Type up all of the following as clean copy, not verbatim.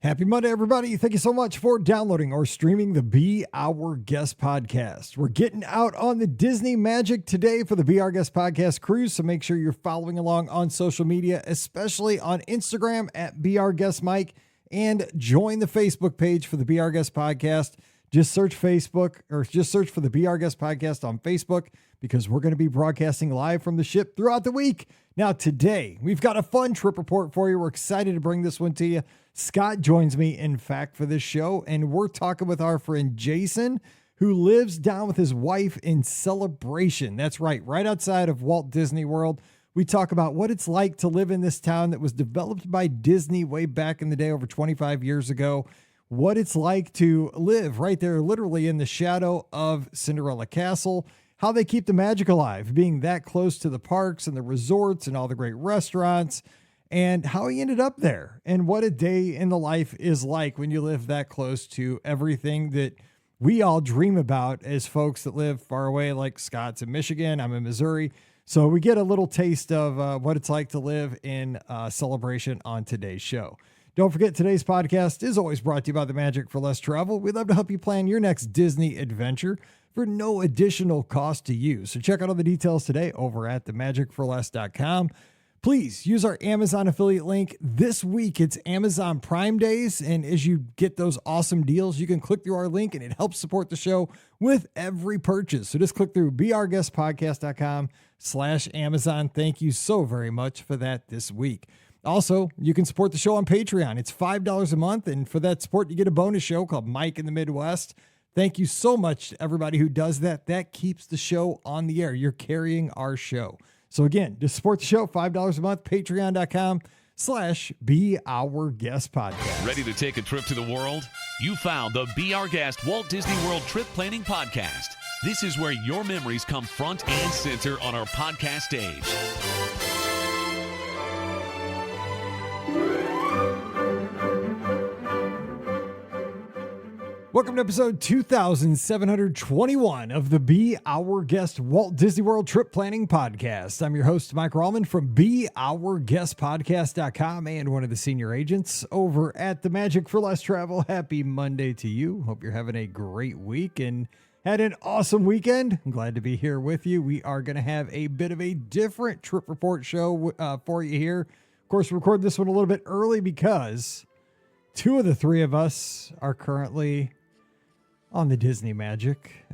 Happy Monday, everybody. Thank you so much for downloading or streaming the Be Our Guest podcast. We're getting out on the Disney Magic today for the Be Our Guest podcast cruise, so make sure you're following along on social media, especially on Instagram at Be Our Guest Mike, and join the Facebook page for the Be Our Guest podcast. Just search Facebook or just search for the Be Our Guest podcast on Facebook because we're going to be broadcasting live from the ship throughout the week. Now, today, we've got a fun trip report for you. We're excited to bring this one to you. Scott joins me, in fact, for this show, and we're talking with our friend Jason, who lives down with his wife in Celebration. That's right outside of Walt Disney World. We talk about what it's like to live in this town that was developed by Disney way back in the day, over 25 years ago. What it's like to live right there, literally in the shadow of Cinderella Castle, how they keep the magic alive, being that close to the parks and the resorts and all the great restaurants, and how he ended up there, and what a day in the life is like when you live that close to everything that we all dream about as folks that live far away, like Scott's in Michigan, I'm in Missouri. So we get a little taste of what it's like to live in Celebration on today's show. Don't forget, today's podcast is always brought to you by the Magic for Less Travel. We'd love to help you plan your next Disney adventure for no additional cost to you. So check out all the details today over at themagicforless.com. Please use our Amazon affiliate link. This week, it's Amazon Prime Days. And as you get those awesome deals, you can click through our link and it helps support the show with every purchase. So just click through beourguestpodcast.com/Amazon. Thank you so very much for that this week. Also, you can support the show on Patreon. It's $5 a month. And for that support, you get a bonus show called Mike in the Midwest. Thank you so much to everybody who does that. That keeps the show on the air. You're carrying our show. So again, to support the show, $5 a month, patreon.com/beourguestpodcast. Ready to take a trip to the world? You found the Be Our Guest Walt Disney World Trip Planning Podcast. This is where your memories come front and center on our podcast stage. Welcome to episode 2721 of the Be Our Guest Walt Disney World Trip Planning Podcast. I'm your host, Mike Rallman from beourguestpodcast.com and one of the senior agents over at the Magic for Less Travel. Happy Monday to you. Hope you're having a great week and had an awesome weekend. I'm glad to be here with you. We are going to have a bit of a different trip report show for you here. Of course, we recorded this one a little bit early because two of the three of us are currently on the Disney Magic,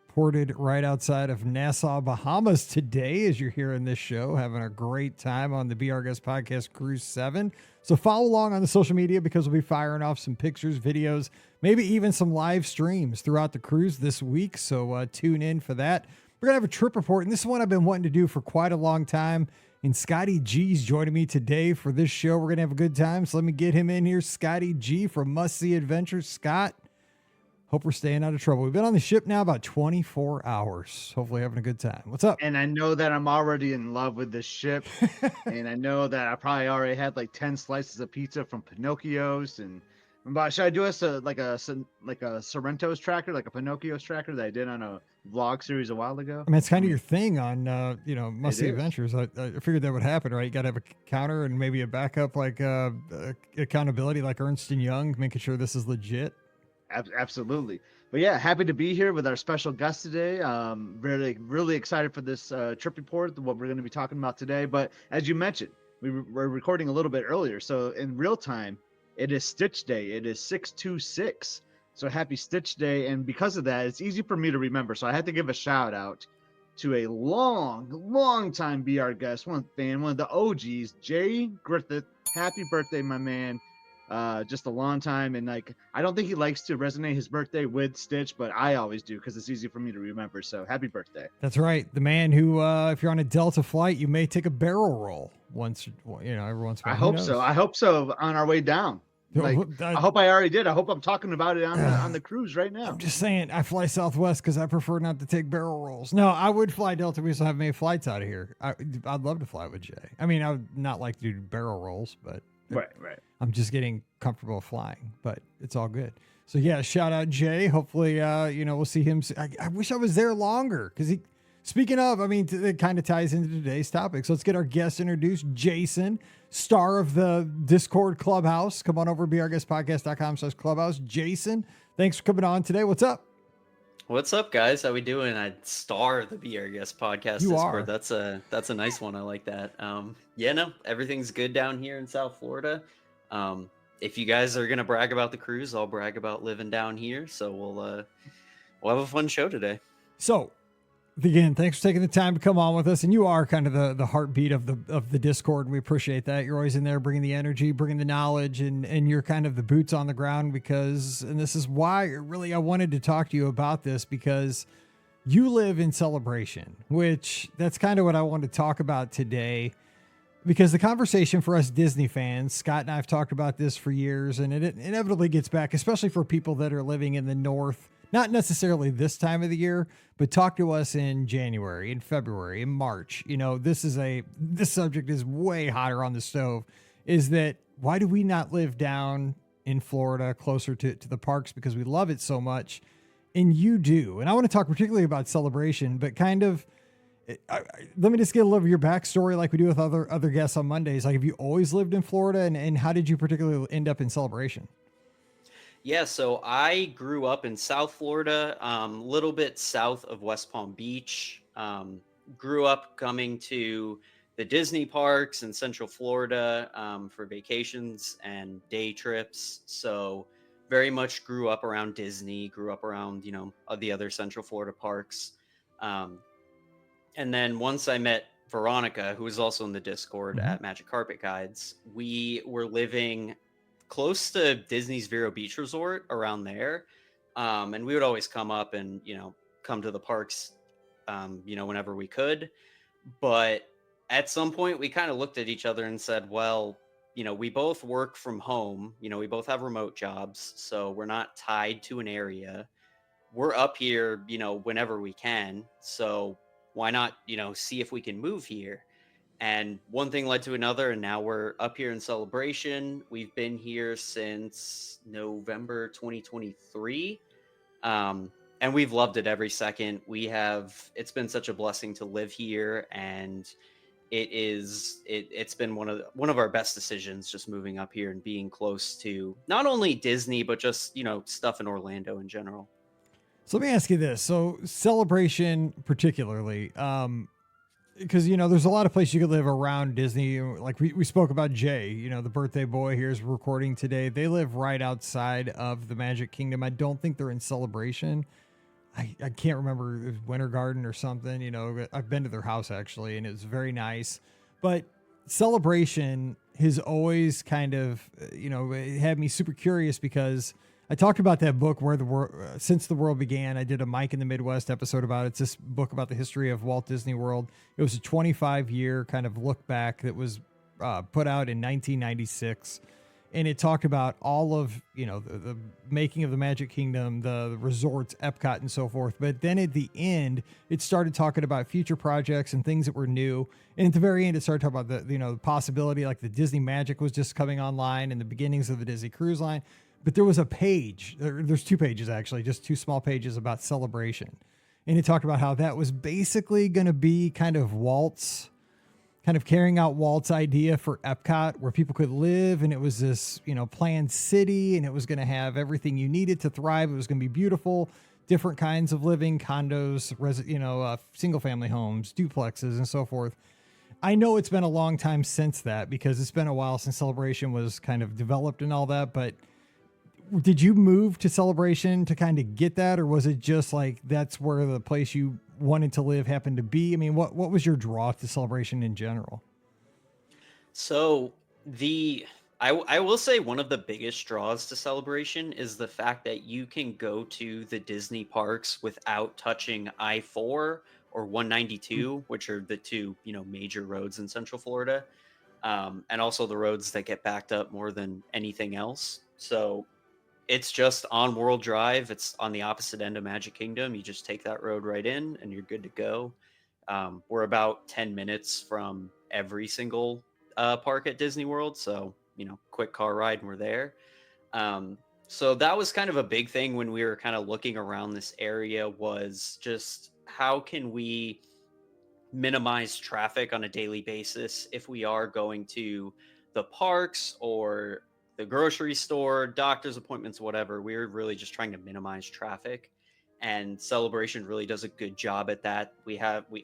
ported right outside of Nassau, Bahamas today, as you're hearing this show, having a great time on the Be Our Guest Podcast Cruise 7. So follow along on the social media because we'll be firing off some pictures, videos, maybe even some live streams throughout the cruise this week. So tune in for that. We're going to have a trip report, and this is one I've been wanting to do for quite a long time. And Scotty G's joining me today for this show. We're going to have a good time. So let me get him in here. Scotty G from Must See Adventures. Scott, hope we're staying out of trouble. We've been on the ship now about 24 hours. Hopefully having a good time. What's up? And I know that I'm already in love with this ship. And I know that I probably already had like 10 slices of pizza from Pinocchio's. And but should I do us like a Sorrento's tracker, like a Pinocchio's tracker that I did on a vlog series a while ago? I mean, it's kind of your thing on, Must See Adventures. I figured that would happen, right? You got to have a counter and maybe a backup, like accountability, like Ernst & Young, making sure this is legit. Absolutely. But yeah, happy to be here with our special guest today. Really excited for this trip report, what we're going to be talking about today. But as you mentioned, we're recording a little bit earlier. So in real time, it is Stitch Day. It is 626. So happy Stitch Day. And because of that, it's easy for me to remember. So I had to give a shout out to a long time Be Our Guest, one of the OGs, Jay Griffith. Happy birthday, my man. Just a long time, and like I don't think he likes to resonate his birthday with Stitch, but I always do because it's easy for me to remember. So happy birthday. That's right. The man who if you're on a Delta flight, you may take a barrel roll every once in a while. I hope so on our way down. Like, I hope I already did. I hope I'm talking about it on the cruise right now. I'm just saying, I fly Southwest because I prefer not to take barrel rolls. No, I would fly Delta. We still have many flights out of here. I'd love to fly with Jay. I mean, I would not like to do barrel rolls, but right. I'm just getting comfortable flying, but it's all good. So yeah, shout out Jay. Hopefully, we'll see him. I wish I was there longer because Speaking of, I mean, it kind of ties into today's topic. So let's get our guest introduced. Jason, star of the Discord Clubhouse. Come on over to beourguestpodcast.com/clubhouse. Jason, thanks for coming on today. What's up? What's up, guys? How we doing? I star the Be Our Guest podcast You Discord. are. That's a nice one. I like that. Yeah, no, everything's good down here in South Florida. If you guys are gonna brag about the cruise, I'll brag about living down here. So we'll have a fun show today. So, again, thanks for taking the time to come on with us. And you are kind of the heartbeat of the Discord. And we appreciate that. You're always in there bringing the energy, bringing the knowledge, and you're kind of the boots on the ground and this is why really I wanted to talk to you about this, because you live in Celebration, which that's kind of what I want to talk about today, because the conversation for us Disney fans, Scott and I have talked about this for years, and it inevitably gets back, especially for people that are living in the North, not necessarily this time of the year, but talk to us in January, in February, in March. You know, this subject is way hotter on the stove, is that why do we not live down in Florida closer to the parks, because we love it so much? And you do. And I want to talk particularly about Celebration, but kind of, let me just get a little of your backstory like we do with other guests on Mondays. Like, have you always lived in Florida, and how did you particularly end up in Celebration? Yeah, so I grew up in South Florida, a little bit south of West Palm Beach. Grew up coming to the Disney parks in Central Florida for vacations and day trips. So very much grew up around Disney, grew up around, the other Central Florida parks. And then once I met Veronica, who was also in the Discord at Magic Carpet Guides, we were living close to Disney's Vero Beach Resort around there. And we would always come up and, come to the parks, whenever we could. But at some point we kind of looked at each other and said, well, we both work from home, we both have remote jobs, so we're not tied to an area. We're up here, whenever we can. So why not, see if we can move here? And one thing led to another, and now we're up here in Celebration. We've been here since November 2023, and we've loved it every second. It's been such a blessing to live here, and it's been one of our best decisions, just moving up here and being close to not only Disney, but just, stuff in Orlando in general. So let me ask you this. So Celebration particularly, because, there's a lot of places you could live around Disney. Like we spoke about Jay, the birthday boy here is recording today. They live right outside of the Magic Kingdom. I don't think they're in Celebration. I can't remember, it was Winter Garden or something. I've been to their house actually, and it was very nice. But Celebration has always kind of, it had me super curious, because I talked about that book, Where the World, Since the World Began. I did a Mike in the Midwest episode about it. It's this book about the history of Walt Disney World. It was a 25-year kind of look back that was put out in 1996. And it talked about all of, the making of the Magic Kingdom, the resorts, Epcot, and so forth. But then at the end, it started talking about future projects and things that were new. And at the very end, it started talking about the possibility, like the Disney Magic was just coming online and the beginnings of the Disney Cruise Line. But there was a page, there's 2 pages actually, just 2 small pages about Celebration. And it talked about how that was basically going to be kind of carrying out Walt's idea for Epcot, where people could live. And it was this, planned city, and it was going to have everything you needed to thrive. It was going to be beautiful, different kinds of living, condos, single family homes, duplexes, and so forth. I know it's been a long time since that, because it's been a while since Celebration was kind of developed and all that, but did you move to Celebration to kind of get that, or was it just like that's where the place you wanted to live happened to be? I mean, what was your draw to Celebration in general? So I will say one of the biggest draws to Celebration is the fact that you can go to the Disney parks without touching I-4 or 192, which are the 2, major roads in Central Florida, and also the roads that get backed up more than anything else. So it's just on World Drive. It's on the opposite end of Magic Kingdom. You just take that road right in and you're good to go. We're about 10 minutes from every single park at Disney World. So, quick car ride and we're there. So that was kind of a big thing when we were kind of looking around this area, was just how can we minimize traffic on a daily basis if we are going to the parks or the grocery store, doctor's appointments, whatever. We're really just trying to minimize traffic, and Celebration really does a good job at that.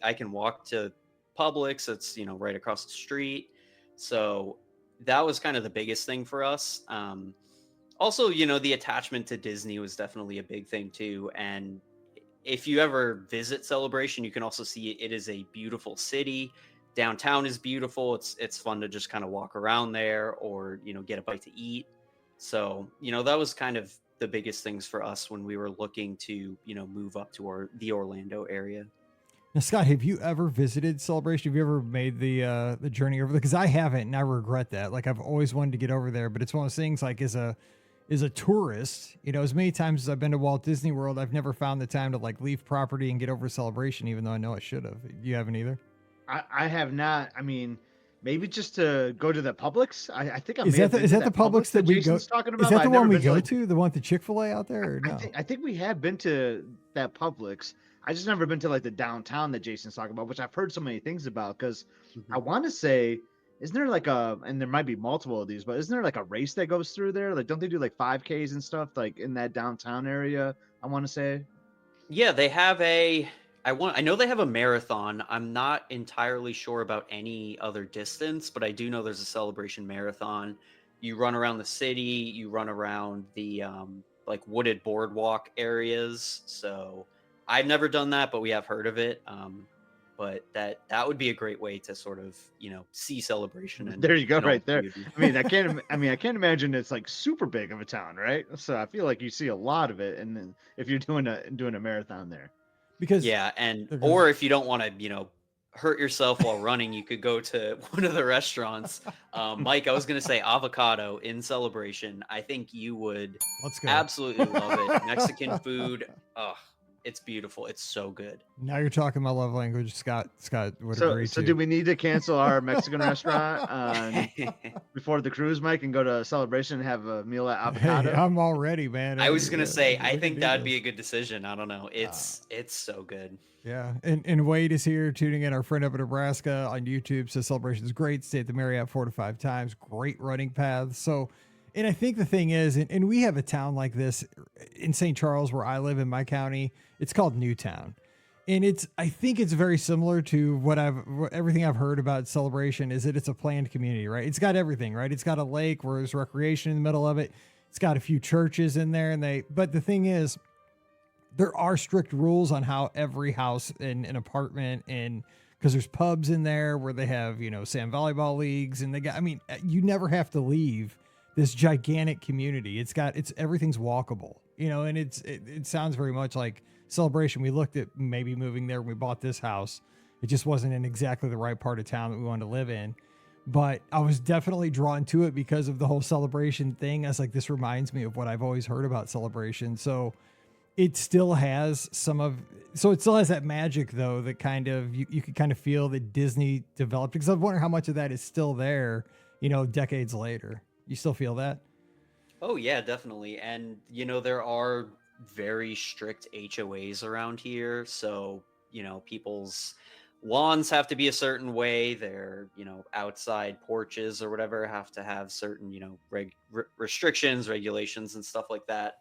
I can walk to Publix, it's right across the street. So that was kind of the biggest thing for us. Also, the attachment to Disney was definitely a big thing too. And if you ever visit Celebration, you can also see it is a beautiful city. Downtown is beautiful. It's fun to just kind of walk around there, or get a bite to eat. So that was kind of the biggest things for us when we were looking to move up to the Orlando area. Now, Scott, have you ever visited Celebration? Have you ever made the journey over there? Because I haven't, and I regret that. Like, I've always wanted to get over there, but it's one of those things. Like, as a tourist, as many times as I've been to Walt Disney World, I've never found the time to like leave property and get over Celebration, even though I know I should have. You haven't either? I have not. I mean, maybe just to go to the Publix. I think I is that the Publix that we go? Talking about? Is that the one we go like, to? The one at the Chick-fil-A out there? Or no? I think we have been to that Publix. I just never been to like the downtown that Jason's talking about, which I've heard so many things about. Because I want to say, isn't there like and there might be multiple of these, but isn't there like a race that goes through there? Like, don't they do like 5Ks and stuff like in that downtown area? I want to say. Yeah, they have I know they have a marathon. I'm not entirely sure about any other distance, but I do know there's a Celebration marathon. You run around the city, you run around the like wooded boardwalk areas. So I've never done that, but we have heard of it. But that would be a great way to sort of see Celebration. And there you go, right there. Beauty. I can't imagine it's like super big of a town, right? So I feel like you see a lot of it, and then if you're doing a marathon there. Because or if you don't want to, hurt yourself while running, you could go to one of the restaurants. Mike, I was going to say Avocado in Celebration. I think you would absolutely love it. Mexican food. Oh, it's beautiful. It's so good. Now you're talking my love language. Scott would agree. So do we need to cancel our Mexican restaurant before the cruise, Mike, and go to Celebration and have a meal at Avocado? Hey, I'm all ready, man. I was gonna say, I think that'd be a good decision. I don't know. It's so good. Yeah. And Wade is here tuning in, our friend up in Nebraska on YouTube. So Celebration is great. Stay at the Marriott 4 to 5 times. Great running paths. So, and I think the thing is, and we have a town like this in St. Charles where I live in my county. It's called Newtown. And I think it's very similar to everything I've heard about Celebration is that it's a planned community, right? It's got everything, right? It's got a lake where there's recreation in the middle of it. It's got a few churches in there, but the thing is, there are strict rules on how every house in an apartment, and because there's pubs in there where they have, sand volleyball leagues, and you never have to leave this gigantic community. It's everything's walkable, and it sounds very much like Celebration. We looked at maybe moving there when we bought this house. It just wasn't in exactly the right part of town that we wanted to live in. But I was definitely drawn to it because of the whole Celebration thing. I was like, this reminds me of what I've always heard about Celebration. So it still has that magic though, that kind of, you could kind of feel that Disney developed, because I wonder how much of that is still there, decades later. You still feel that? Oh yeah, definitely. And there are very strict HOAs around here. So, people's lawns have to be a certain way. Their, outside porches or whatever have to have certain, restrictions, regulations and stuff like that.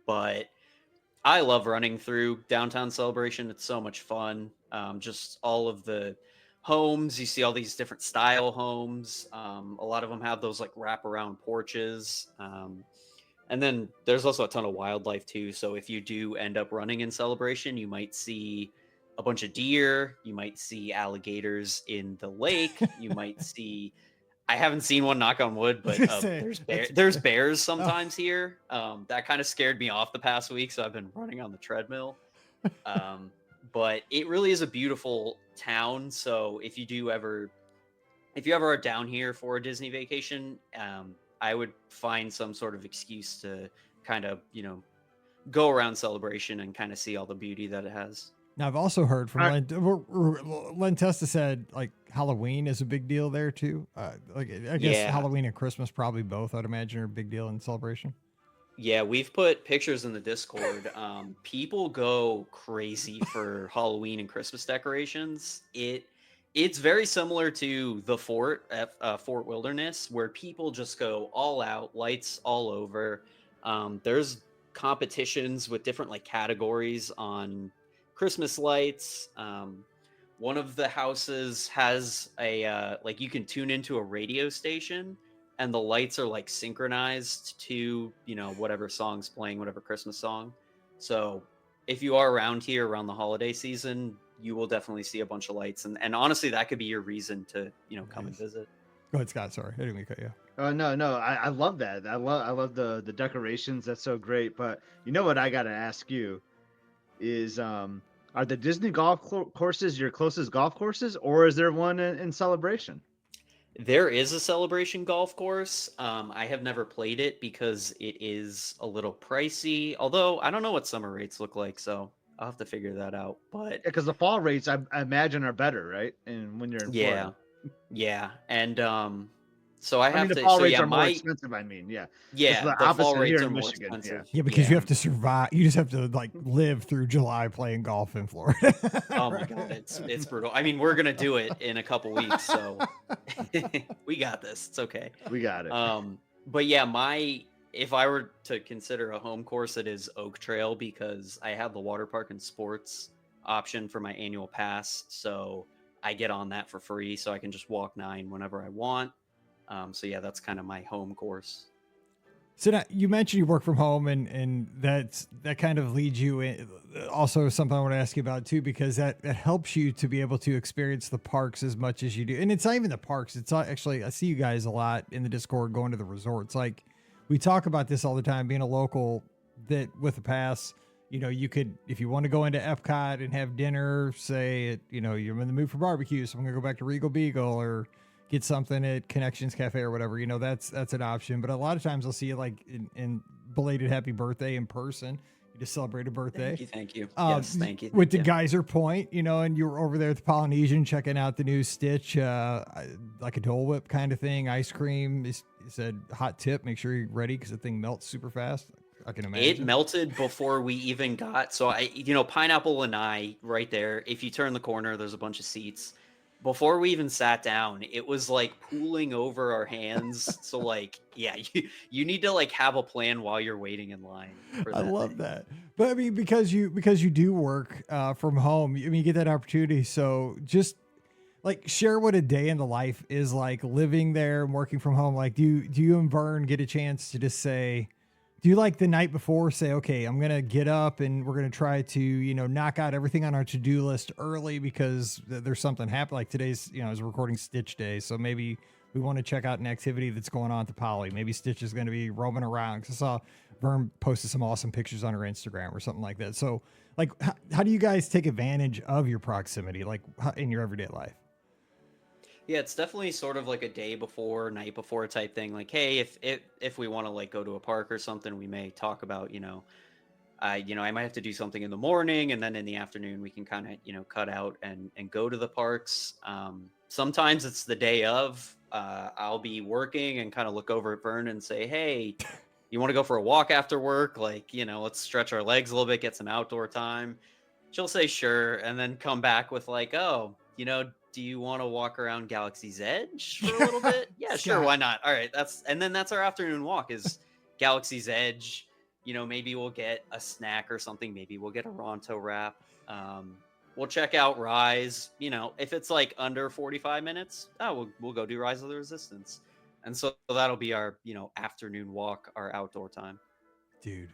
But I love running through downtown Celebration. It's so much fun. Just all of the homes, you see all these different style homes. A lot of them have those like wraparound porches. And then there's also a ton of wildlife too. So if you do end up running in Celebration, you might see a bunch of deer. You might see alligators in the lake. You might see, I haven't seen one, knock on wood, but there's bears sometimes here. That kind of scared me off the past week. So I've been running on the treadmill. But it really is a beautiful town. So if you ever are down here for a Disney vacation, I would find some sort of excuse to kind of, go around Celebration and kind of see all the beauty that it has. Now, I've also heard from Len Testa said like Halloween is a big deal there too. I guess Halloween and Christmas, probably both, I'd imagine, are a big deal in Celebration. Yeah, we've put pictures in the Discord. People go crazy for Halloween and Christmas decorations. It's very similar to the fort at Fort Wilderness, where people just go all out, lights all over. There's competitions with different like categories on Christmas lights. One of the houses has a like you can tune into a radio station and the lights are like synchronized to, you know, whatever song's playing, whatever Christmas song. So if you are around here around the holiday season, you will definitely see a bunch of lights. And honestly, that could be your reason to, you know, come and visit. Go ahead, Scott. Sorry, I didn't mean to cut you. No, I love that. I love the decorations. That's so great. But you know what I gotta ask you is are the Disney courses your closest golf courses, or is there one in Celebration? There is a Celebration golf course. I have never played it because it is a little pricey. Although I don't know what summer rates look like, so I'll have to figure that out. But Because the fall rates I imagine are better, right? And when you're in yeah, Florida. yeah, and so I I have mean, the to. fall So rates yeah, are more my expensive. I mean, yeah. It's yeah, the the fall opposite rates here are in more Michigan. Yeah. expensive. Yeah, because you have to survive. You just have to like live through July playing golf in Florida. Oh my god, it's brutal. I mean, we're gonna do it in a couple weeks, so we got this. It's okay. We got it. But yeah, if I were to consider a home course, it is Oak Trail because I have the water park and sports option for my annual pass, so I get on that for free, so I can just walk 9 whenever I want. So yeah, that's kind of my home course. So now, you mentioned you work from home, and that kind of leads you in. Also, something I want to ask you about too, because that helps you to be able to experience the parks as much as you do. And it's not even the parks; it's not, actually, I see you guys a lot in the Discord going to the resorts. Like we talk about this all the time, being a local that with a pass. You know, you could, if you want to go into Epcot and have dinner, say, you're in the mood for barbecue, so I'm going to go back to Regal Beagle or get something at Connections Cafe or whatever, that's an option. But a lot of times I'll see you like in belated happy birthday in person. You just celebrate a birthday. Thank you. Yes, thank you. With the Geyser Point, and you were over there at the Polynesian checking out the new Stitch, like a Dole Whip kind of thing, ice cream. He said hot tip, make sure you're ready because the thing melts super fast. I can imagine. It melted before we even got, so Pineapple and I right there, if you turn the corner, there's a bunch of seats. Before we even sat down, it was like pooling over our hands. So like, yeah, you need to like have a plan while you're waiting in line. I love that. But I mean, because you do work from home, you get that opportunity. So just like share what a day in the life is like living there and working from home. Like, do you and Vern get a chance to just say, do you like the night before say, okay, I'm going to get up and we're going to try to, knock out everything on our to-do list early because there's something happened. Like today's, is recording Stitch Day. So maybe we want to check out an activity that's going on at the Poly. Maybe Stitch is going to be roaming around. Cause I saw Vern posted some awesome pictures on her Instagram or something like that. So like, how do you guys take advantage of your proximity, like in your everyday life? Yeah, it's definitely sort of like a day before, night before type thing. Like, hey, if we want to like go to a park or something, we may talk about, I might have to do something in the morning, and then in the afternoon we can kind of, cut out and go to the parks. Sometimes it's the day of. I'll be working and kind of look over at Vern and say, hey, you want to go for a walk after work? Like, let's stretch our legs a little bit, get some outdoor time. She'll say sure, and then come back with like, oh, do you want to walk around Galaxy's Edge for a little bit? Yeah, sure. Why not? All right. That's our afternoon walk is Galaxy's Edge. Maybe we'll get a snack or something. Maybe we'll get a Ronto wrap. We'll check out Rise. If it's like under 45 minutes, we'll go do Rise of the Resistance. And so that'll be our, afternoon walk, our outdoor time. Dude.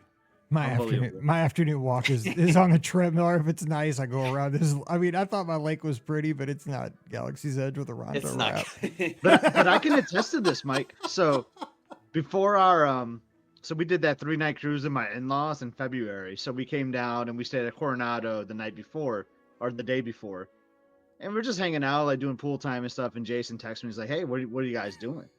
My afternoon walk is on the treadmill. If it's nice, I go around this. I mean, I thought my lake was pretty, but it's not Galaxy's Edge with a Ronto wrap. but I can attest to this, Mike. So before our so we did that 3-night cruise in my in-laws in February. So we came down and we stayed at Coronado the night before or the day before, and we're just hanging out, like doing pool time and stuff. And Jason texts me, he's like, "Hey, what are you guys doing,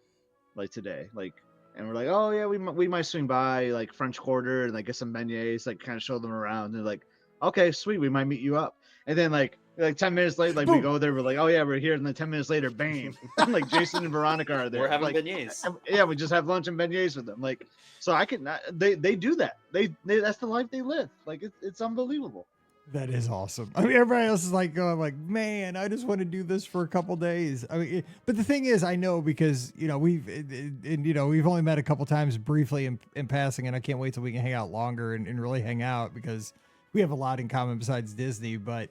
like today?" Like. And we're like, oh yeah, we might swing by like French Quarter and like get some beignets, like kind of show them around. And they're like, okay, sweet, we might meet you up. And then like Like 10 minutes later, like we go there, we're like, oh yeah, we're here, and then 10 minutes later, bam, like Jason and Veronica are there. We're having like, beignets. Yeah, we just have lunch and beignets with them. Like, so I can. They do that. They that's the life they live. Like it's unbelievable. That is awesome. I mean, everybody else is like going like, man, I just want to do this for a couple days. I mean, but the thing is, I know because, you know, we've only met a couple times briefly in passing, and I can't wait till we can hang out longer and really hang out because we have a lot in common besides Disney, but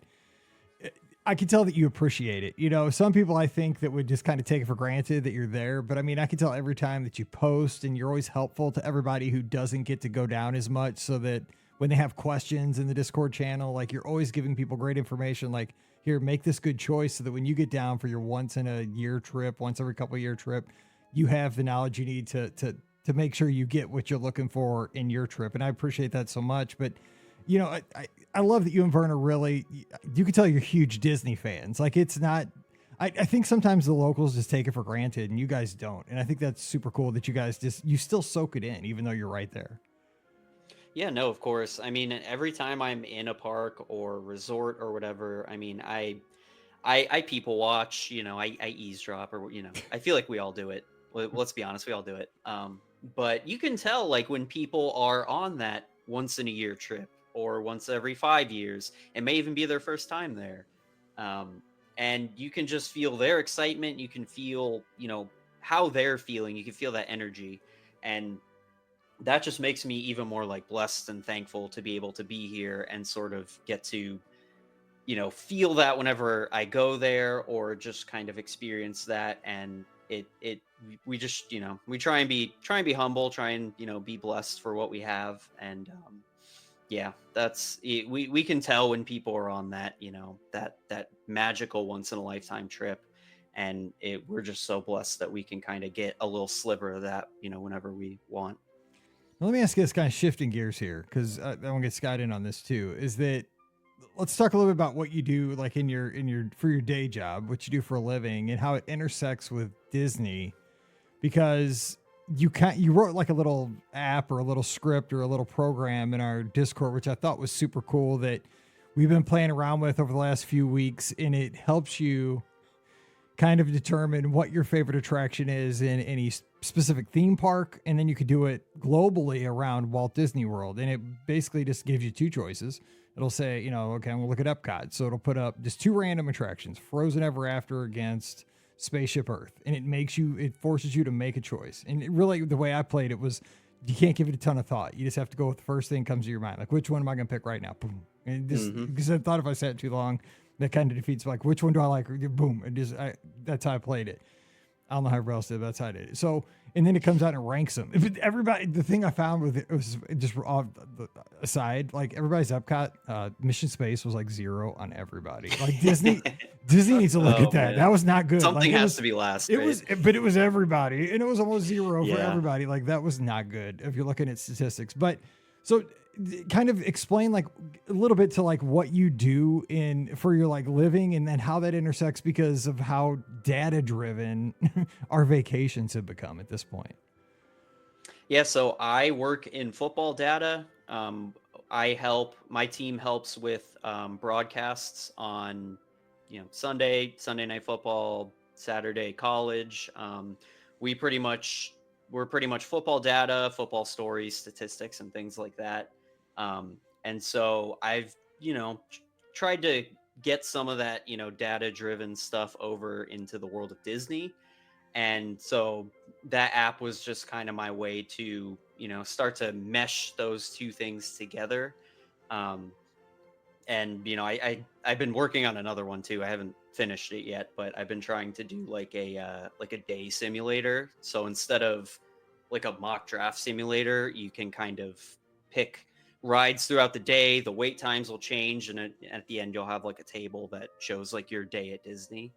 I can tell that you appreciate it. You know, some people I think that would just kind of take it for granted that you're there, but I mean, I can tell every time that you post and you're always helpful to everybody who doesn't get to go down as much, so that when they have questions in the Discord channel, like you're always giving people great information. Like, here, make this good choice so that when you get down for your once in a year trip, once every couple of year trip, you have the knowledge you need to make sure you get what you're looking for in your trip. And I appreciate that so much. But, you know, I love that you and Vern are really, you can tell you're huge Disney fans. Like, it's not, I think sometimes the locals just take it for granted and you guys don't. And I think that's super cool that you guys you still soak it in, even though you're right there. Yeah, no, of course. I mean, every time I'm in a park or resort or whatever, I mean, I people watch, you know, I eavesdrop, or, you know, I feel like we all do it. Let's be honest, we all do it. But you can tell, like, when people are on that once in a year trip or once every 5 years, it may even be their first time there. And you can just feel their excitement. You can feel, you know, how they're feeling. You can feel that energy. And that just makes me even more like blessed and thankful to be able to be here and sort of get to, you know, feel that whenever I go there, or just kind of experience that. And we just, you know, we try and be humble, try and, you know, be blessed for what we have. And yeah, that's it. We can tell when people are on that, you know, that magical once in a lifetime trip. And we're just so blessed that we can kind of get a little sliver of that, you know, whenever we want. Let me ask you this, kind of shifting gears here, because I want to get Scott in on this too. Is that, let's talk a little bit about what you do, like for your day job, what you do for a living, and how it intersects with Disney. Because you wrote like a little app or a little script or a little program in our Discord, which I thought was super cool, that we've been playing around with over the last few weeks, and it helps you kind of determine what your favorite attraction is in any specific theme park, and then you could do it globally around Walt Disney World. And it basically just gives you two choices. It'll say, you know, okay, I'm gonna look at Epcot, so it'll put up just two random attractions: Frozen Ever After against Spaceship Earth, and it forces you to make a choice. And it really, the way I played it was, you can't give it a ton of thought. You just have to go with the first thing that comes to your mind. Like, which one am I gonna pick right now? Boom. And just because I thought if I sat too long, that kind of defeats, like, which one do I like? Boom. That's how I played it. I don't know how everybody else did, but that's how I did it. So, and then it comes out and ranks them. Everybody, the thing I found with it was just off the aside, like everybody's Epcot Mission Space was like 0 on everybody. Like Disney needs to look at that. Man. That was not good. Something has to be last. It was, but it was everybody, and it was almost 0 for everybody. Like that was not good if you're looking at statistics. But so, kind of explain like a little bit to like what you do for your like living, and then how that intersects because of how data driven our vacations have become at this point. Yeah, so I work in football data. My team helps with broadcasts on, you know, Sunday Night Football, Saturday college. We're pretty much football data, football stories, statistics, and things like that. And so I've, you know, tried to get some of that, you know, data-driven stuff over into the world of Disney. And so that app was just kind of my way to, you know, start to mesh those two things together. And, you know, I've been working on another one too. I haven't finished it yet, but I've been trying to do like a day simulator. So instead of like a mock draft simulator, you can kind of pick rides throughout the day. The wait times will change, and at the end you'll have like a table that shows like your day at Disney.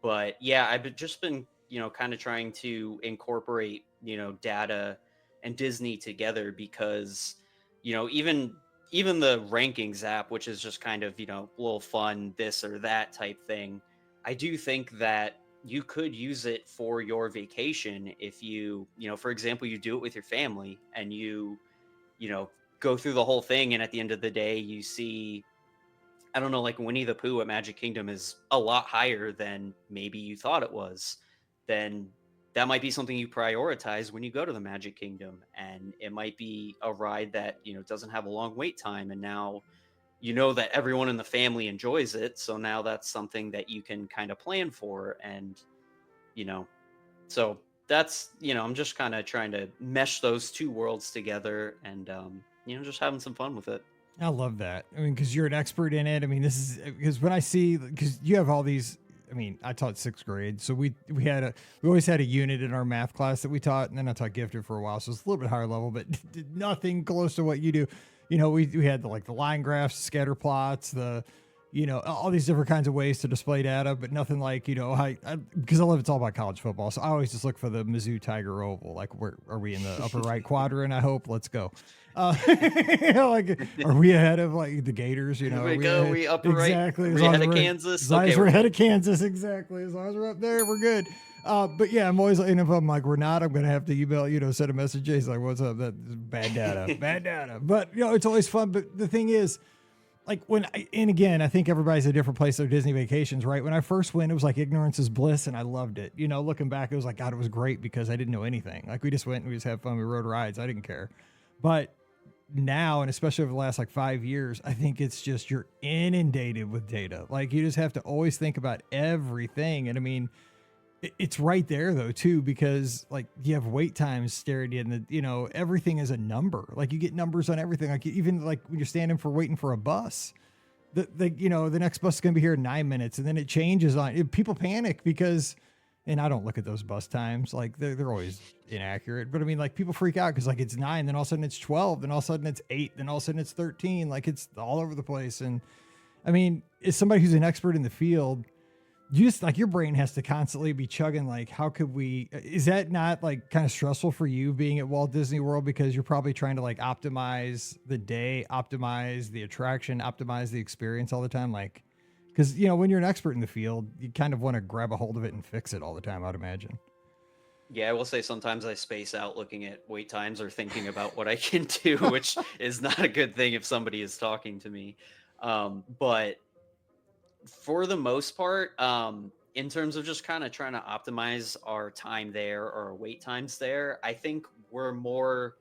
But yeah, I've just been, you know, kind of trying to incorporate, you know, data and Disney together, because, you know, even the rankings app, which is just kind of, you know, a little fun this or that type thing, I do think that you could use it for your vacation if you know, for example, you do it with your family and you know, go through the whole thing, and at the end of the day you see I don't know, like Winnie the Pooh at Magic Kingdom is a lot higher than maybe you thought it was, then that might be something you prioritize when you go to the Magic Kingdom. And it might be a ride that, doesn't have a long wait time. And now you know that everyone in the family enjoys it. So now that's something that you can kind of plan for. And, you know, so that's, I'm just kind of trying to mesh those two worlds together and, just having some fun with it. I love that. I mean, because you're an expert in it. I mean, this is because when I see, because you have all these. I mean, I taught sixth grade, so we always had a unit in our math class that we taught, and then I taught gifted for a while, so it's a little bit higher level, but nothing close to what you do. We had the line graphs, scatter plots, all these different kinds of ways to display data, but nothing like, because I love it's all about college football. So I always just look for the Mizzou Tiger Oval. Like, where are we in the upper right quadrant? I hope. Let's go. Like, are we ahead of like the Gators? Here we go. We upper right. Exactly. We're ahead of Kansas. As long as we're ahead of Kansas. Exactly. As long as we're up there, we're good. But yeah, I'm always, and if I'm like, we're not, I'm going to have to email, send a message. He's like, what's up? That's bad data, bad data. But, it's always fun. But the thing is, like and again, I think everybody's at a different place. Their Disney vacations, right? When I first went, it was like ignorance is bliss, and I loved it. Looking back, it was like, God, it was great because I didn't know anything. Like, we just went and we just had fun. We rode rides. I didn't care. But now, and especially over the last like 5 years, I think it's just you're inundated with data. Like, you just have to always think about everything. And I mean, it's right there though too, because like you have wait times staring you in the, everything is a number. Like, you get numbers on everything. Like, even like when you're standing for waiting for a bus, the next bus is going to be here in 9 minutes, and then it changes on people panic because, and I don't look at those bus times. Like, they're always inaccurate, but I mean, like, people freak out because like it's 9, then all of a sudden it's 12, then all of a sudden it's 8, then all of a sudden it's 13. Like, it's all over the place. And I mean, as somebody who's an expert in the field, you just like your brain has to constantly be chugging. Like, how could we, is that not like kind of stressful for you being at Walt Disney World? Because you're probably trying to like optimize the day, optimize the attraction, optimize the experience all the time. Like, because, when you're an expert in the field, you kind of want to grab a hold of it and fix it all the time, I'd imagine. Yeah, I will say sometimes I space out looking at wait times or thinking about what I can do, which is not a good thing if somebody is talking to me. But for the most part, in terms of just kind of trying to optimize our time there or our wait times there, I think we're more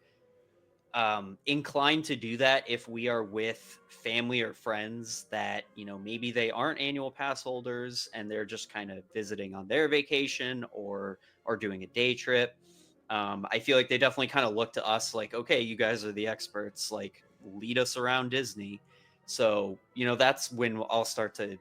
inclined to do that if we are with family or friends that, maybe they aren't annual pass holders and they're just kind of visiting on their vacation or doing a day trip. I feel like they definitely kind of look to us like, okay, you guys are the experts, like, lead us around Disney. So, that's when I'll start to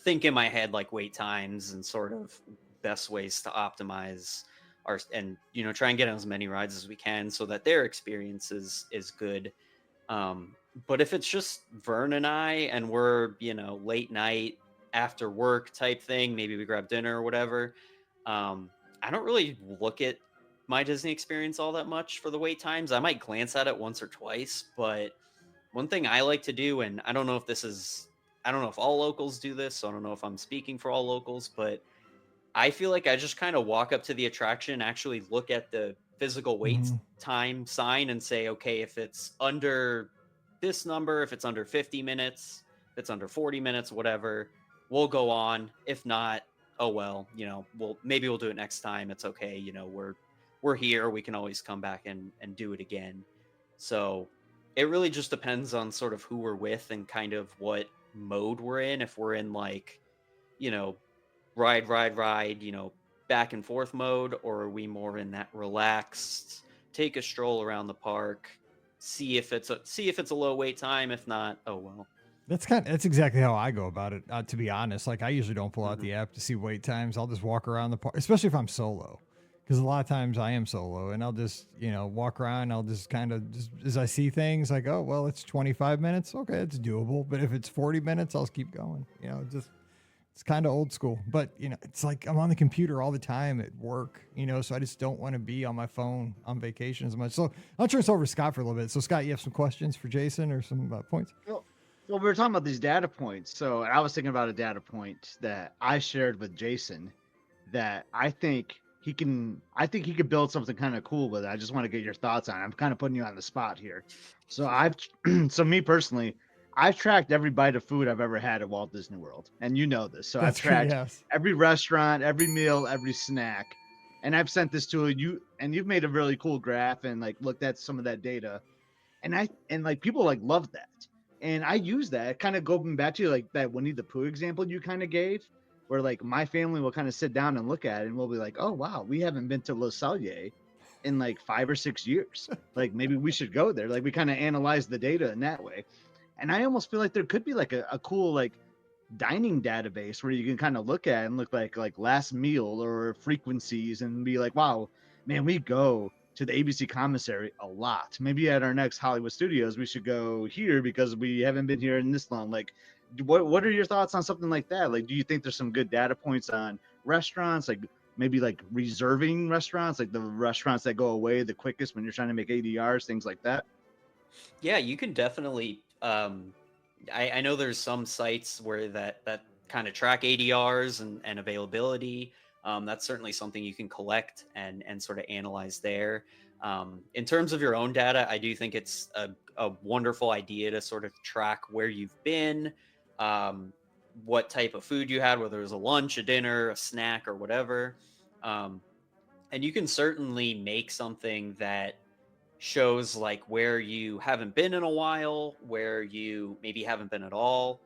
think in my head like wait times and sort of best ways to optimize our, and try and get on as many rides as we can so that their experience is good. But if it's just Vern and I and we're late night after work type thing, maybe we grab dinner or whatever, I don't really look at my Disney experience all that much for the wait times. I might glance at it once or twice, but one thing I like to do, and I don't know if all locals do this, so I don't know if I'm speaking for all locals, but I feel like I just kind of walk up to the attraction, actually look at the physical wait time sign and say, okay, if it's under this number, if it's under 50 minutes, if it's under 40 minutes, whatever, we'll go on. If not, oh well, we'll do it next time. It's okay. We're here. We can always come back and do it again. So it really just depends on sort of who we're with and kind of what mode we're in. If we're in like, ride, back and forth mode, or are we more in that relaxed, take a stroll around the park, see if it's a low wait time. If not, oh well. That's exactly how I go about it. To be honest, like, I usually don't pull out the app to see wait times. I'll just walk around the park, especially if I'm solo, because a lot of times I am solo, and I'll just walk around. I'll just kind of as I see things like, oh well, it's 25 minutes. Okay, it's doable. But if it's 40 minutes, I'll just keep going. It's kind of old school, but it's like I'm on the computer all the time at work, so I just don't want to be on my phone on vacation as much. So I'll turn this over to Scott for a little bit. So Scott, you have some questions for Jason or some points? Well, we were talking about these data points. So I was thinking about a data point that I shared with Jason that I think he could build something kind of cool with it. I just want to get your thoughts on it. I'm kind of putting you on the spot here. So so me personally, I've tracked every bite of food I've ever had at Walt Disney World, and you know this. So I've That's good. tracked Yes. every restaurant, every meal, every snack, and I've sent this to you, and you've made a really cool graph and like looked at some of that data, and like people like love that, and I use that. Kind of going back to like that Winnie the Pooh example you kind of gave, where like my family will kind of sit down and look at it, and we'll be like, oh wow, we haven't been to Le Cellier in like 5 or 6 years. Like maybe we should go there. Like we kind of analyze the data in that way. And I almost feel like there could be like a cool like dining database where you can kind of look at and look like last meal or frequencies and be like, wow, man, we go to the ABC commissary a lot. Maybe at our next Hollywood Studios, we should go here because we haven't been here in this long. Like, what are your thoughts on something like that? Like, do you think there's some good data points on restaurants, like maybe like reserving restaurants, like the restaurants that go away the quickest when you're trying to make ADRs, things like that? Yeah, you can definitely. I know there's some sites where that kind of track ADRs and availability. That's certainly something you can collect and sort of analyze there. In terms of your own data, I do think it's a wonderful idea to sort of track where you've been, what type of food you had, whether it was a lunch, a dinner, a snack, or whatever. And you can certainly make something that shows like where you haven't been in a while, where you maybe haven't been at all,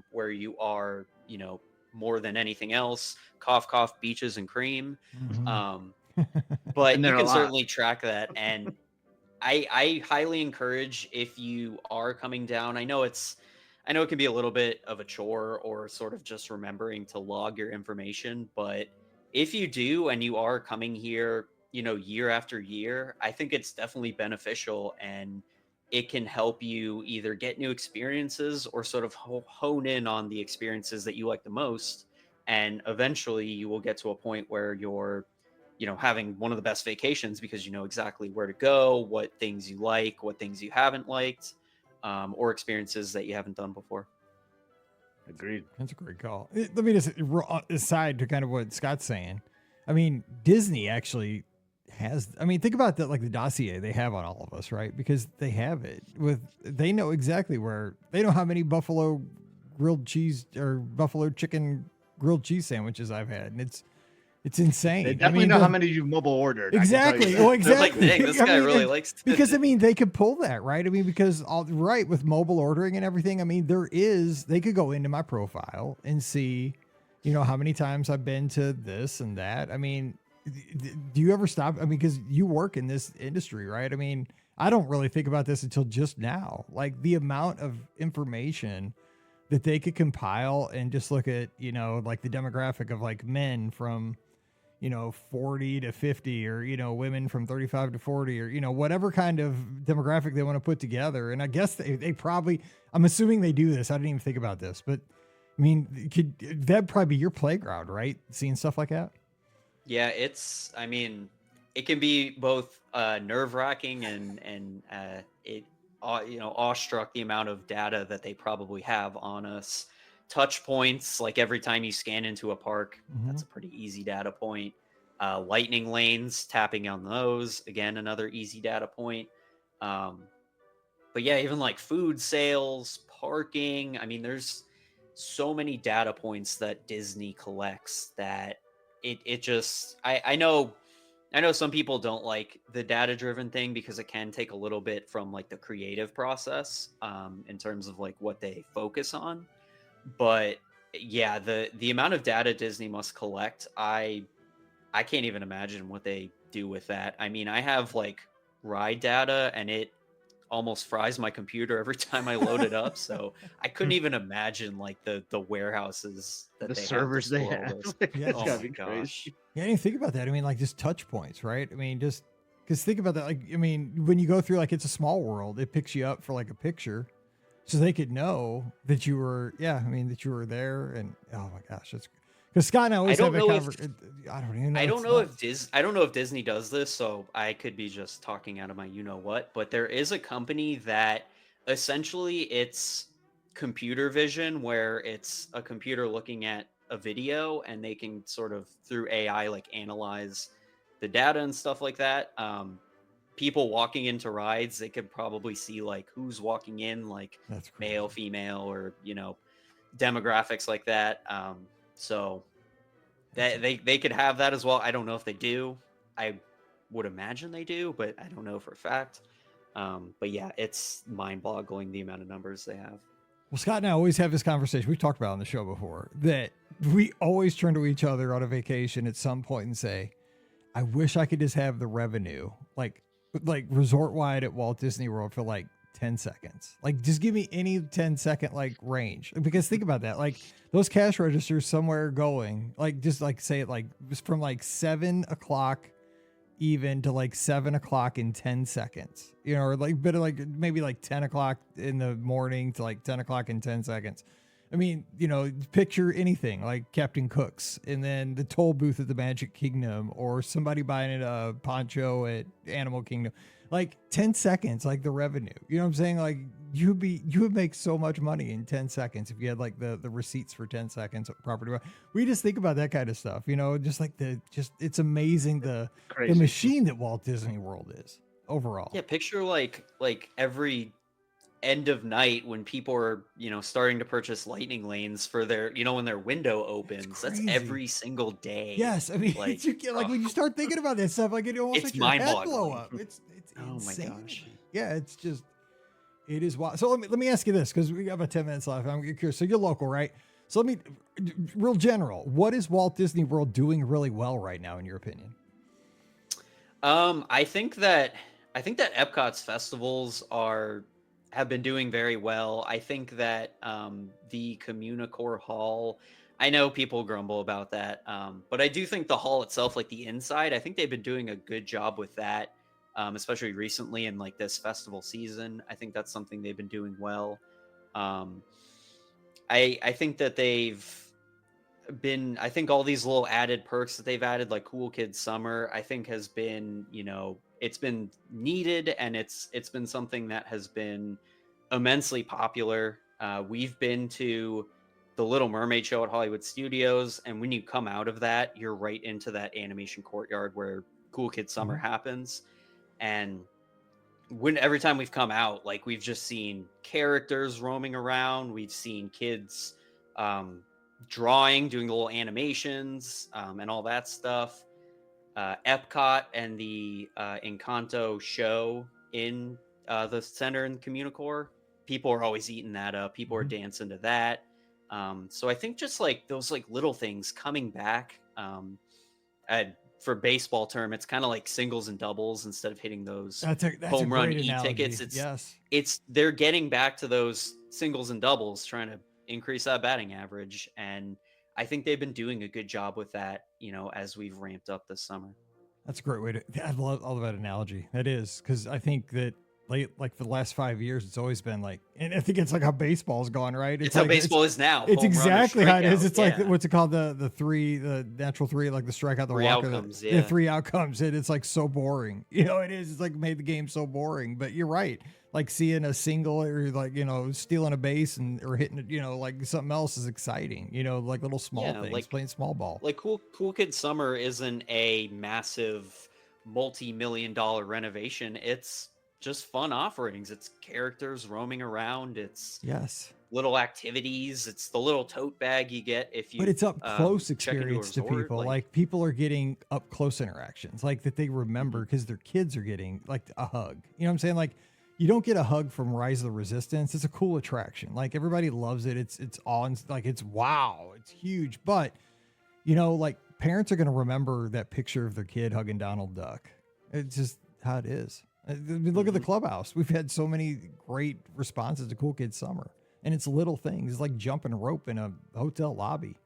where you are, more than anything else, cough, cough, beaches and cream. Mhm. But And you there are a can lot. certainly track that. And I highly encourage, if you are coming down, I know it can be a little bit of a chore or sort of just remembering to log your information, but if you do and you are coming here, year after year, I think it's definitely beneficial, and it can help you either get new experiences or sort of hone in on the experiences that you like the most. And eventually you will get to a point where you're, having one of the best vacations because you know exactly where to go, what things you like, what things you haven't liked, or experiences that you haven't done before. Agreed. That's a great call. Let me just aside to kind of what Scott's saying. I mean, Disney actually has. I mean, think about that, like the dossier they have on all of us, right? Because they have it with. They know exactly where. They know how many buffalo grilled cheese or buffalo chicken grilled cheese sandwiches I've had, and it's insane. They definitely know how many you mobile ordered. Exactly. Well, They're like, dang, this guy really likes to. Because I mean, they could pull that, right? I mean, because right with mobile ordering and everything. I mean, they could go into my profile and see, how many times I've been to this and that. I mean, do you ever stop? I mean, because you work in this industry, right? I mean, I don't really think about this until just now. Like the amount of information that they could compile and just look at, like the demographic of like men from 40 to 50 or, women from 35 to 40 or, whatever kind of demographic they want to put together. And I guess they probably, I'm assuming they do this. I didn't even think about this, but I mean, that'd probably be your playground, right? Seeing stuff like that. Yeah, I mean, it can be both nerve wracking and it, awestruck the amount of data that they probably have on us. Touch points, like every time you scan into a park, that's a pretty easy data point. Lightning lanes, tapping on those, again, another easy data point. But yeah, even like food sales, parking. I mean, there's so many data points that Disney collects that it just, I know some people don't like the data driven thing because it can take a little bit from like the creative process in terms of like what they focus on. But yeah, the amount of data Disney must collect, I can't even imagine what they do with that. I mean, I have like ride data and it almost fries my computer every time I load it up. So I couldn't even imagine like the warehouses that the they servers have they to store all have. this. Like, Yeah. that's Oh gotta my be gosh. crazy. Yeah, I didn't think about that. I mean, like just touch points, right? I mean, just because think about that. Like, I mean, when you go through like It's a Small World, it picks you up for like a picture. So they could know that you were, that you were there. And oh my gosh, that's because Scott and I always have a conversation. I don't even know. I don't know if Disney does this, so I could be just talking out of my what, but there is a company that essentially it's computer vision, where it's a computer looking at a video and they can sort of through AI like analyze the data and stuff like that. people walking into rides, they could probably see like who's walking in, like That's crazy. male, female, or demographics like that. So that they could have that as well. I don't know if they do. I would imagine they do, but I don't know for a fact. But yeah, it's mind-boggling the amount of numbers they have. Well, Scott and I always have this conversation. We've talked about it on the show before that we always turn to each other on a vacation at some point and say, I wish I could just have the revenue like resort wide at Walt Disney World for like 10 seconds. Like just give me any 10-second like range. Because think about that. Like those cash registers somewhere going, like just like say it like from like 7 o'clock even to like 7 o'clock in 10 seconds, or like bit of like maybe like 10 o'clock in the morning to like 10 o'clock in 10 seconds. I mean, picture anything like Captain Cook's and then the toll booth at the Magic Kingdom or somebody buying a poncho at Animal Kingdom, like 10 seconds, like the revenue, you know what I'm saying? Like you would make so much money in 10 seconds if you had like the receipts for 10 seconds of property. We just think about that kind of stuff, just like it's amazing the machine that Walt Disney World is overall. Yeah. Picture like every end of night when people are starting to purchase lightning lanes for their when their window opens. That's every single day. Yes, I mean like when you start thinking about that stuff, like it almost it's makes your head blow up. It's oh insane. My gosh. Yeah, it is wild. So let me ask you this, because we got about 10 minutes left. I'm curious. So you're local, right? So real general, what is Walt Disney World doing really well right now in your opinion? I think that Epcot's festivals have been doing very well. I think that the Communicore Hall, I know people grumble about that, but I do think the hall itself, like the inside, I think they've been doing a good job with that, especially recently in like this festival season. I think that's something they've been doing well. I think that I think all these little added perks that they've added, like Cool Kids Summer, I think has been, it's been needed, and it's been something that has been immensely popular. We've been to the Little Mermaid show at Hollywood Studios, and when you come out of that, you're right into that animation courtyard where Cool Kids Summer happens. And every time we've come out, like we've just seen characters roaming around. We've seen kids drawing, doing the little animations, and all that stuff. Epcot and the Encanto show in the center in Communicore, people are always eating that up. People are dancing to that. So I think just like those like little things coming back, for baseball term, it's kind of like singles and doubles instead of hitting those that's home run e-tickets. It's they're getting back to those singles and doubles, trying to increase that batting average. And I think they've been doing a good job with that, as we've ramped up this summer. That's a great way I love all of that analogy. That is, because I think that like for the last 5 years, it's always been like, and I think it's like how baseball's gone, right? It's how baseball is now. It's exactly how it is. It's like, what's it called? The natural three, like the strikeout, the walk, the 3 outcomes. And it's like so boring. It is. It's like made the game so boring. But you're right. Like seeing a single or like, stealing a base or hitting it, like something else is exciting, like little small things, like playing small ball. Like Cool Kid Summer isn't a massive multi-million-dollar renovation. It's just fun offerings. It's characters roaming around. It's little activities. It's the little tote bag you get if you. But it's up close experience to people. Like people are getting up close interactions, like that they remember because their kids are getting like a hug. You know what I'm saying? Like you don't get a hug from Rise of the Resistance. It's a cool attraction. Like everybody loves it. It's like it's wow. It's huge. But like parents are going to remember that picture of their kid hugging Donald Duck. It's just how it is. I mean, look at the clubhouse. We've had so many great responses to Cool Kids Summer, and it's little things. It's like jumping rope in a hotel lobby.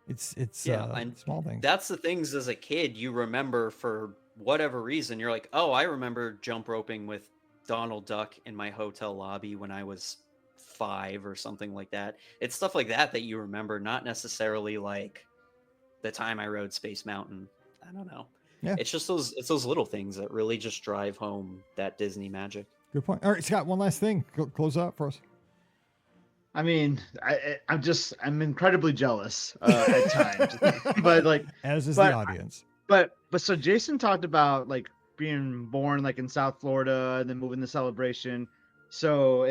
It's small things. That's the things as a kid you remember for whatever reason. You're like, oh, I remember jump roping with Donald Duck in my hotel lobby when I was 5 or something like that. It's stuff like that you remember, not necessarily like the time I rode Space Mountain. I don't know. Yeah. It's just those little things that really just drive home that Disney magic. Good point. All right, Scott, one last thing. Close out for us. I mean, I'm incredibly jealous at times, but like, as is the audience. But so Jason talked about like being born like in South Florida and then moving to Celebration. So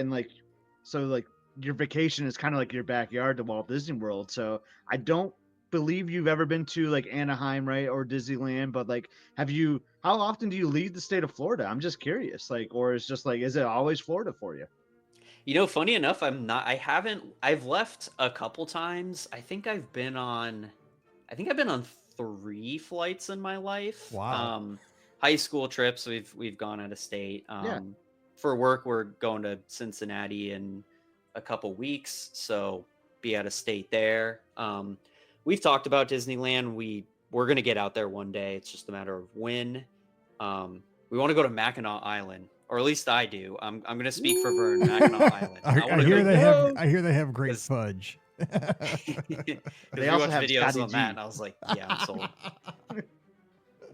your vacation is kind of like your backyard to Walt Disney World. So I don't believe you've ever been to like Anaheim, right, or Disneyland, but like how often do you leave the state of Florida? I'm just curious, like, or is just like, is it always Florida for you? Funny enough, I've left a couple times. I think I've been on 3 flights in my life. Wow. High school trips, we've gone out of state. Yeah. For work, we're going to Cincinnati in a couple weeks, so be out of state there. We've talked about Disneyland. We're gonna get out there one day. It's just a matter of when. We want to go to Mackinac Island, or at least I do. I'm gonna speak for Vern. Mackinac Island. I hear they have great fudge. They also also have videos Scotty on G. that, and I was like, yeah, I'm sold.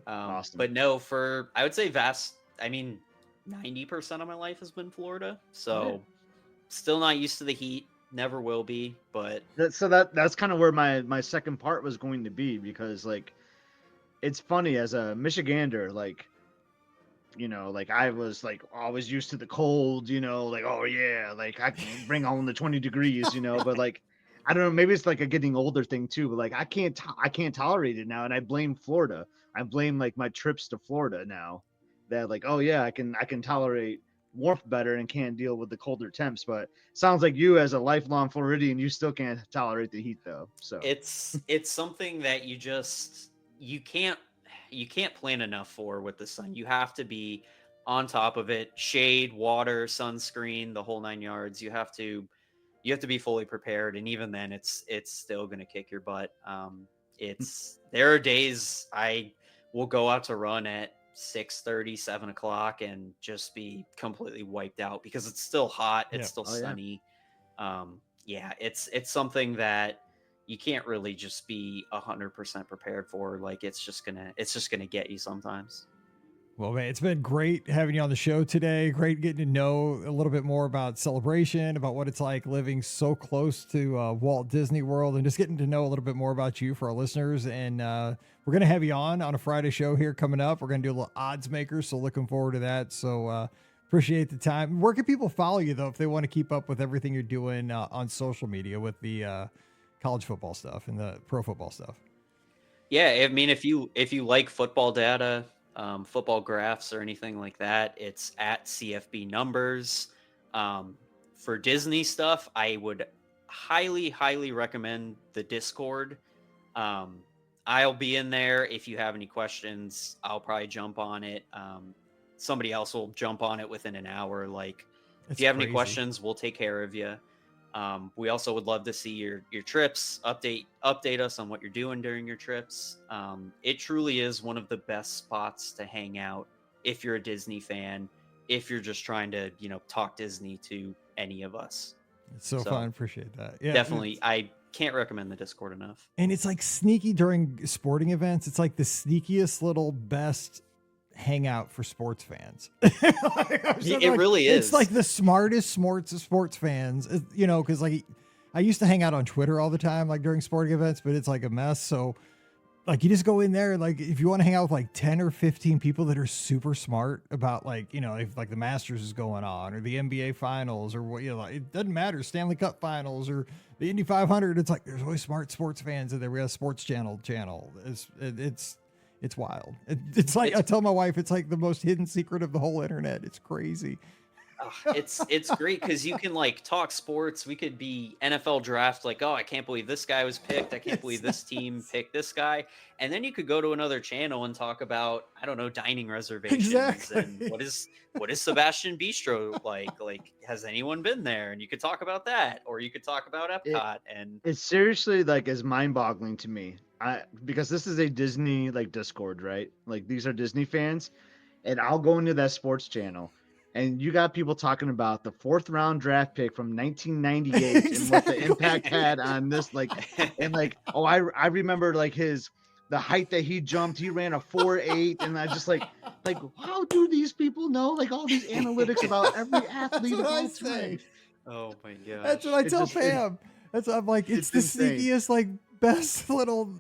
Awesome. But no, I would say 90% of my life has been Florida. So still not used to the heat. Never will be. But that's kind of where my second part was going to be, because like it's funny as a Michigander, like, you know, like I was like always used to the cold, you know, like, oh yeah, like I can bring home the 20 degrees, you know, but like I don't know, maybe it's like a getting older thing too, but like I can't tolerate it now, and I blame Florida. I blame like my trips to Florida now, that like, oh yeah, I can tolerate warmth better and can't deal with the colder temps. But sounds like you, as a lifelong Floridian, you still can't tolerate the heat though. So it's something that you can't plan enough for with the sun. You have to be on top of it. Shade, water, sunscreen, the whole 9 yards. You have to be fully prepared, and even then it's still going to kick your butt. There are days I will go out to run at 6:30, 7 o'clock and just be completely wiped out because it's still hot. It's still sunny. It's something that you can't really just be 100% prepared for. Like it's just gonna get you sometimes. Well, man, it's been great having you on the show today. Great getting to know a little bit more about Celebration, about what it's like living so close to Walt Disney World, and just getting to know a little bit more about you for our listeners. And we're going to have you on a Friday show here coming up. We're going to do a little odds maker, so looking forward to that. So appreciate the time. Where can people follow you, though, if they want to keep up with everything you're doing on social media with the college football stuff and the pro football stuff? Yeah, I mean, if you like football data, football graphs or anything like that, it's at CFB Numbers. For Disney stuff, I would highly recommend the Discord. I'll be in there. If you have any questions, I'll probably jump on it. Somebody else will jump on it within an hour. Like, if you have any questions, we'll take care of you. We also would love to see your trips. Update us on what you're doing during your trips. It truly is one of the best spots to hang out if you're a Disney fan, if you're just trying to, talk Disney to any of us. It's so fun. Appreciate that. Yeah, definitely. I can't recommend the Discord enough. And it's like sneaky during sporting events. It's like the sneakiest little best hangout for sports fans. It really is. It's like the smartest sports fans, because like I used to hang out on Twitter all the time, like during sporting events, but it's like a mess. So like you just go in there, like if you want to hang out with like 10 or 15 people that are super smart about like, if like the Masters is going on or the NBA finals or what, like, it doesn't matter, Stanley Cup finals or the Indy 500. It's like, there's always smart sports fans in there. We have a sports channel. It's wild. It's like, I tell my wife, it's like the most hidden secret of the whole internet. It's crazy. It's great because you can like talk sports. We could be NFL draft, like, oh, I can't believe this guy was picked. I can't believe this team picked this guy. And then you could go to another channel and talk about, I don't know, dining reservations and what is Sebastian Bistro like? Like, has anyone been there? And you could talk about that, or you could talk about Epcot. It's seriously like is mind-boggling to me. Because this is a Disney like Discord, right? Like these are Disney fans, and I'll go into that sports channel. And you got people talking about the 4th round draft pick from 1998 and what the impact had on this, like, and like, oh, I remember like the height that he jumped. He ran a 4.8, and I just like, how do these people know like all these analytics about every athlete of all time? Oh my god, that's what I tell Pam. I'm like, it's the insane. sneakiest like best little,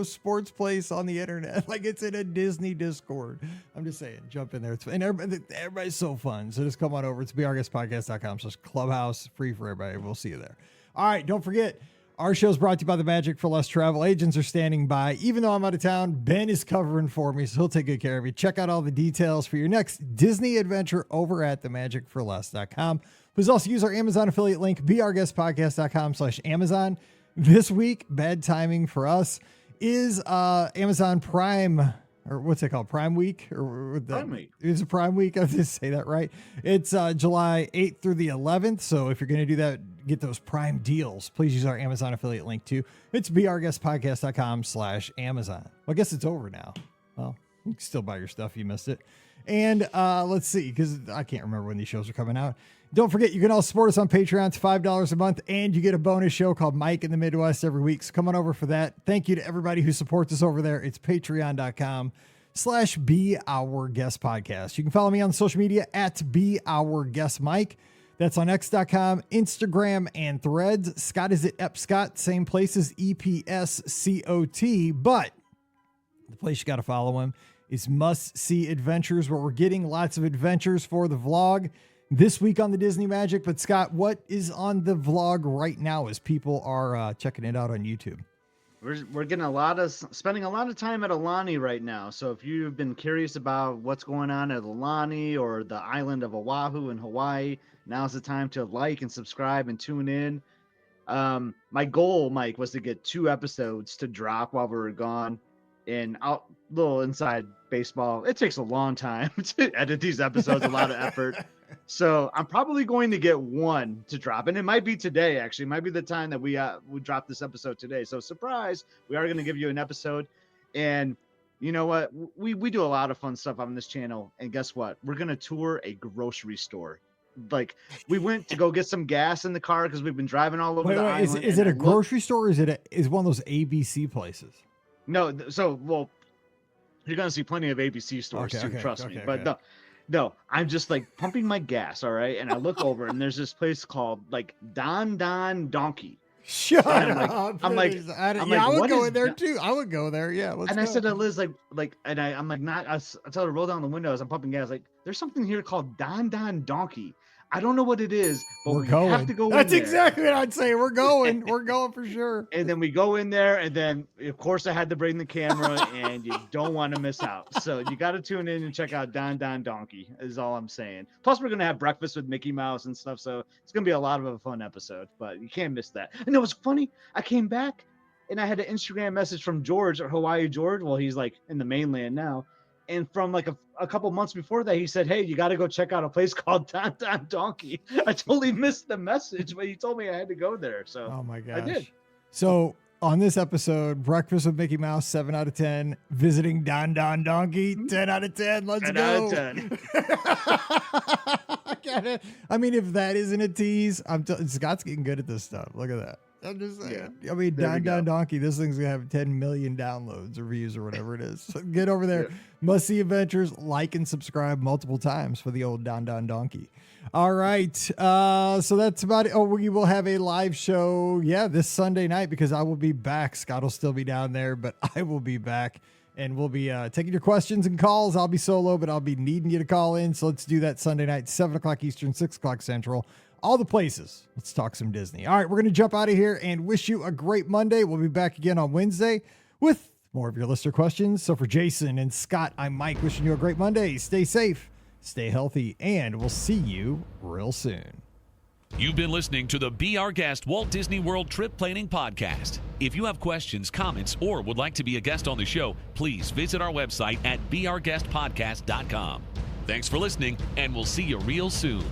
sports place on the internet. Like it's in a Disney Discord. I'm just saying, jump in there. And everybody's so fun. So just come on over. It's beourguestpodcast.com/clubhouse. Free for everybody. We'll see you there. All right. Don't forget, our show is brought to you by the Magic for Less travel agents are standing by. Even though I'm out of town, Ben is covering for me, so he'll take good care of you. Check out all the details for your next Disney adventure over at themagicforless.com. Please also use our Amazon affiliate link, beourguestpodcast.com/Amazon. This week, bad timing for us is Amazon Prime, or what's it called? Prime Week? Prime Week. It's a Prime Week. I just say that right. It's July 8th through the 11th. So if you're going to do that, get those Prime deals, please use our Amazon affiliate link too. It's beourguestpodcast.com/Amazon. Well, I guess it's over now. Well, you can still buy your stuff if you missed it. And let's see, because I can't remember when these shows are coming out. Don't forget, you can all support us on Patreon. It's $5 a month, and you get a bonus show called Mike in the Midwest every week. So come on over for that. Thank you to everybody who supports us over there. It's patreon.com/BeOurGuestPodcast. You can follow me on social media at BeOurGuestMike. That's on X.com, Instagram, and Threads. Scott is at EpScott, same place as EPSCOT, but the place you got to follow him is Must See Adventures, where we're getting lots of adventures for the vlog this week on the Disney Magic. But Scott, what is on the vlog right now as people are checking it out on YouTube? We're getting spending a lot of time at Aulani right now. So if you've been curious about what's going on at Aulani or the island of Oahu in Hawaii, now's the time to like and subscribe and tune in. My goal, Mike, was to get 2 episodes to drop while we were gone. And little inside baseball, it takes a long time to edit these episodes, a lot of effort. So I'm probably going to get 1 to drop, and it might be today. Actually, it might be the time that we drop this episode today. So surprise, we are going to give you an episode. And you know what? We do a lot of fun stuff on this channel. And guess what? We're going to tour a grocery store. Like we went to go get some gas in the car because we've been driving all over the island. Is it a grocery store? Or is it one of those ABC places? No, well, you're gonna see plenty of ABC stores too. Trust me. But no, I'm just like pumping my gas, all right. And I look over, and there's this place called like Don Donkey. Shut up! I'm like, I would go in there too. I would go there. Yeah. I said to Liz, I'm like, I tell her to roll down the window as I'm pumping gas. Like, there's something here called Don Donkey. I don't know what it is, but we have to go. That's exactly what I'd say. We're going. We're going for sure. And then we go in there, and then of course I had to bring the camera, and you don't want to miss out. So you got to tune in and check out Don Donkey. Is all I'm saying. Plus, we're gonna have breakfast with Mickey Mouse and stuff, so it's gonna be a lot of a fun episode. But you can't miss that. And it was funny. I came back, and I had an Instagram message from George or Hawaii George. Well, he's like in the mainland now. And from like a couple months before that, he said, "Hey, you got to go check out a place called Don Donkey." I totally missed the message, but he told me I had to go there. So oh my gosh, I did. So on this episode, breakfast with Mickey Mouse, 7 out of 10. Visiting Don Donkey, 10 out of 10. Let's 10 go. out of 10. I mean, if that isn't a tease, Scott's getting good at this stuff. Look at that. I'm just saying. Yeah. I mean, Don Donkey, this thing's going to have 10 million downloads or views or whatever it is. So get over there. Yeah. Must See Adventures. Like and subscribe multiple times for the old Don Donkey. All right. So that's about it. Oh, we will have a live show. Yeah, this Sunday night because I will be back. Scott will still be down there, but I will be back. And we'll be taking your questions and calls. I'll be solo, but I'll be needing you to call in. So let's do that Sunday night, 7 o'clock Eastern, 6 o'clock Central. All the places. Let's talk some Disney. All right, we're going to jump out of here and wish you a great Monday. We'll be back again on Wednesday with more of your listener questions. So for Jason and Scott, I'm Mike, wishing you a great Monday. Stay safe, stay healthy, and we'll see you real soon. You've been listening to the Be Our Guest Walt Disney World Trip Planning Podcast. If you have questions, comments, or would like to be a guest on the show, please visit our website at beourguestpodcast.com. Thanks for listening, and we'll see you real soon.